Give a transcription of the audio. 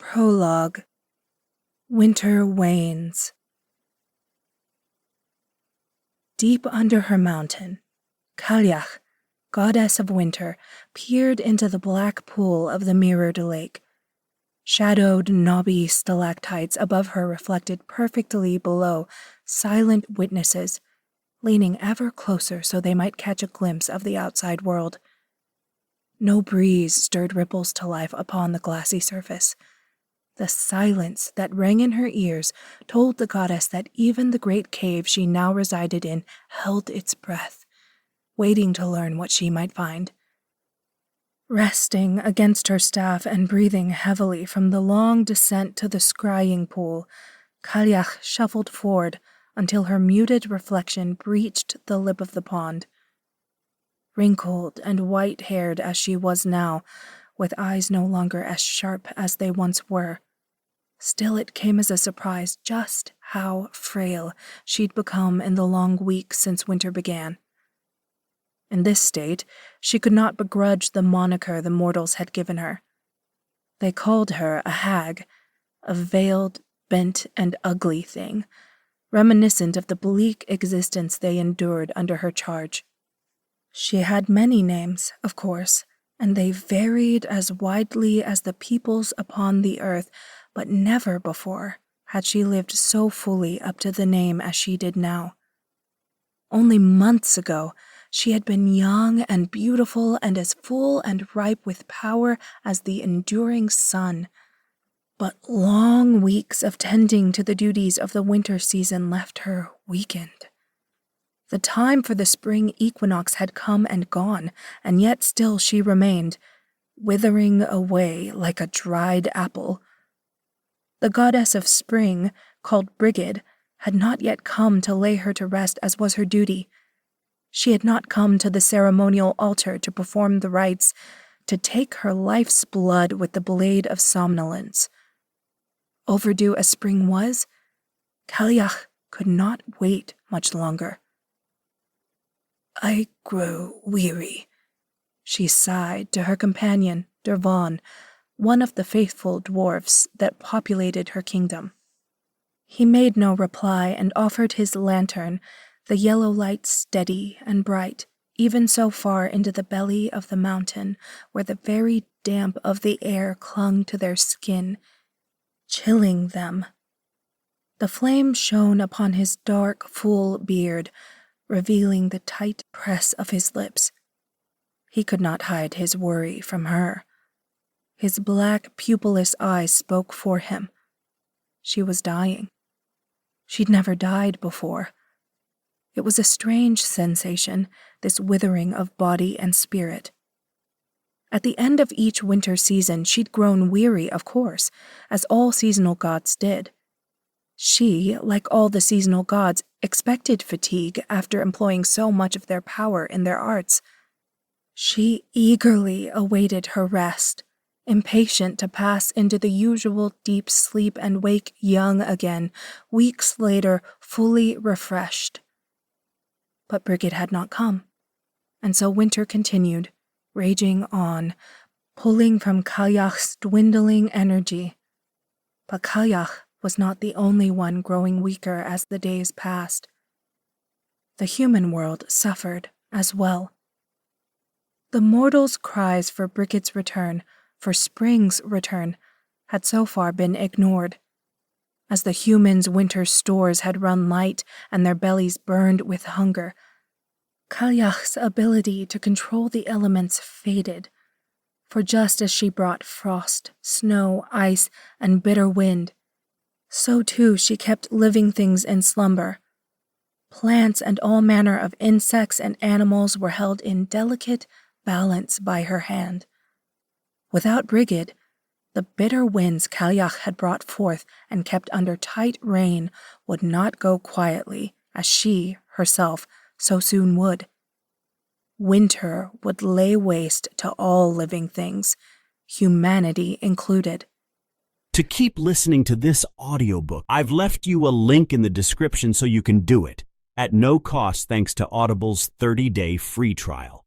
Prologue. Winter wanes. Deep under her mountain, Cailleach, goddess of winter, peered into the black pool of the mirrored lake. Shadowed knobby stalactites above her reflected perfectly below silent witnesses, leaning ever closer so they might catch a glimpse of the outside world. No breeze stirred ripples to life upon the glassy surface. The silence that rang in her ears told the goddess that even the great cave she now resided in held its breath, waiting to learn what she might find. Resting against her staff and breathing heavily from the long descent to the scrying pool, Cailleach shuffled forward until her muted reflection breached the lip of the pond. Wrinkled and white-haired as she was now, with eyes no longer as sharp as they once were, still it came as a surprise just how frail she'd become in the long weeks since winter began. In this state, she could not begrudge the moniker the mortals had given her. They called her a hag, a veiled, bent, and ugly thing, reminiscent of the bleak existence they endured under her charge. She had many names, of course, and they varied as widely as the peoples upon the earth, but never before had she lived so fully up to the name as she did now. Only months ago, she had been young and beautiful and as full and ripe with power as the enduring sun. But long weeks of tending to the duties of the winter season left her weakened. The time for the spring equinox had come and gone, and yet still she remained, withering away like a dried apple. The goddess of spring, called Brigid, had not yet come to lay her to rest as was her duty. She had not come to the ceremonial altar to perform the rites, to take her life's blood with the blade of somnolence. Overdue as spring was, Cailleach could not wait much longer. "I grow weary," she sighed to her companion, Dervaun, one of the faithful dwarfs that populated her kingdom. He made no reply and offered his lantern, the yellow light steady and bright, even so far into the belly of the mountain where the very damp of the air clung to their skin, chilling them. The flame shone upon his dark, full beard, revealing the tight press of his lips. He could not hide his worry from her. His black, pupilless eyes spoke for him. She was dying. She'd never died before. It was a strange sensation, this withering of body and spirit. At the end of each winter season, she'd grown weary, of course, as all seasonal gods did. She, like all the seasonal gods, expected fatigue after employing so much of their power in their arts. She eagerly awaited her rest, impatient to pass into the usual deep sleep and wake young again, weeks later fully refreshed. But Brigid had not come, and so winter continued, raging on, pulling from Cailleach's dwindling energy. But Cailleach was not the only one growing weaker as the days passed. The human world suffered as well. The mortals' cries for Brigid's return, for spring's return, had so far been ignored. As the humans' winter stores had run light and their bellies burned with hunger, Cailleach's ability to control the elements faded, for just as she brought frost, snow, ice, and bitter wind, so too she kept living things in slumber. Plants and all manner of insects and animals were held in delicate balance by her hand. Without Brigid, the bitter winds Cailleach had brought forth and kept under tight rein would not go quietly, as she, herself, so soon would. Winter would lay waste to all living things, humanity included. To keep listening to this audiobook, I've left you a link in the description so you can do it, at no cost thanks to Audible's 30-day free trial.